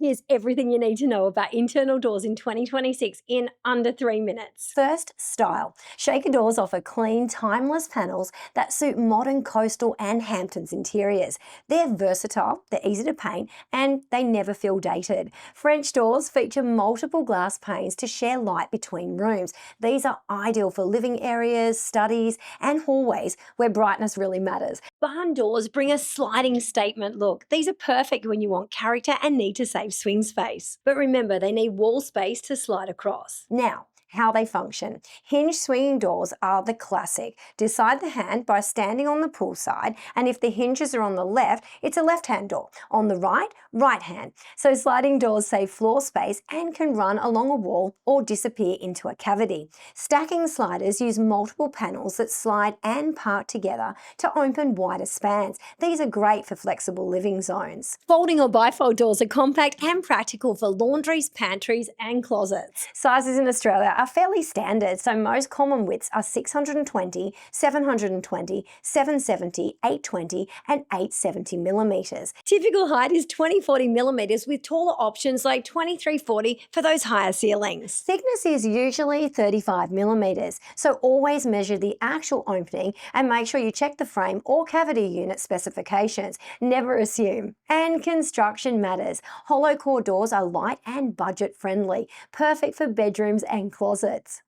Here's everything you need to know about internal doors in 2026 in under 3 minutes. First, style. Shaker doors offer clean, timeless panels that suit modern coastal and Hamptons interiors. They're versatile, they're easy to paint, and they never feel dated. French doors feature multiple glass panes to share light between rooms. These are ideal for living areas, studies, and hallways where brightness really matters. Barn doors bring a sliding statement look. These are perfect when you want character and need to save swing space. But remember, they need wall space to slide across. Now, how they function. Hinge swinging doors are the classic. Decide the hand by standing on the pull side, and if the hinges are on the left, it's a left-hand door. On the right, right hand. So sliding doors save floor space and can run along a wall or disappear into a cavity. Stacking sliders use multiple panels that slide and part together to open wider spans. These are great for flexible living zones. Folding or bifold doors are compact and practical for laundries, pantries, and closets. Sizes in Australia are fairly standard, so most common widths are 620, 720, 770, 820 and 870 millimetres. Typical height is 2040 millimetres with taller options like 2340 for those higher ceilings. Thickness is usually 35 millimetres, so always measure the actual opening and make sure you check the frame or cavity unit specifications. Never assume. And construction matters. Hollow core doors are light and budget friendly, perfect for bedrooms and closets.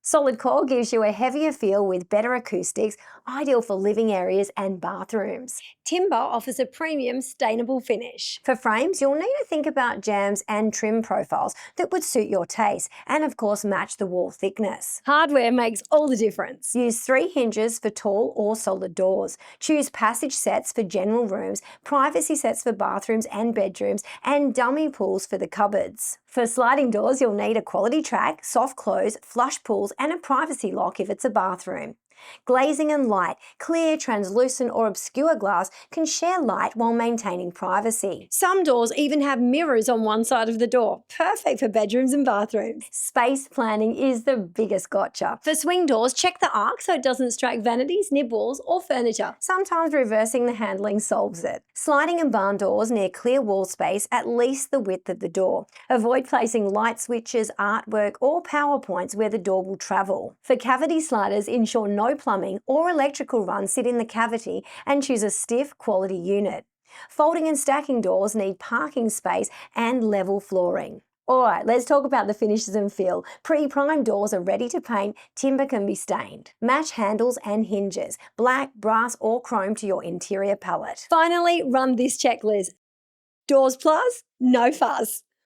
Solid core gives you a heavier feel with better acoustics, ideal for living areas and bathrooms. Timber offers a premium, sustainable finish. For frames, you'll need to think about jambs and trim profiles that would suit your taste and of course match the wall thickness. Hardware makes all the difference. Use 3 hinges for tall or solid doors. Choose passage sets for general rooms, privacy sets for bathrooms and bedrooms, and dummy pulls for the cupboards. For sliding doors, you'll need a quality track, soft close, flush pulls, and a privacy lock if it's a bathroom. Glazing and light, clear, translucent or obscure glass can share light while maintaining privacy. Some doors even have mirrors on one side of the door, perfect for bedrooms and bathrooms. Space planning is the biggest gotcha. For swing doors, check the arc so it doesn't strike vanities, nib walls or furniture. Sometimes reversing the handling solves it. Sliding and barn doors near clear wall space at least the width of the door. Avoid placing light switches, artwork or power points where the door will travel. For cavity sliders, ensure no plumbing or electrical runs sit in the cavity and choose a stiff quality unit. Folding and stacking doors need parking space and level flooring. Alright, let's talk about the finishes and feel. Pre-primed doors are ready to paint, timber can be stained. Match handles and hinges, black, brass or chrome to your interior palette. Finally, run this checklist. Doors plus, no fuzz.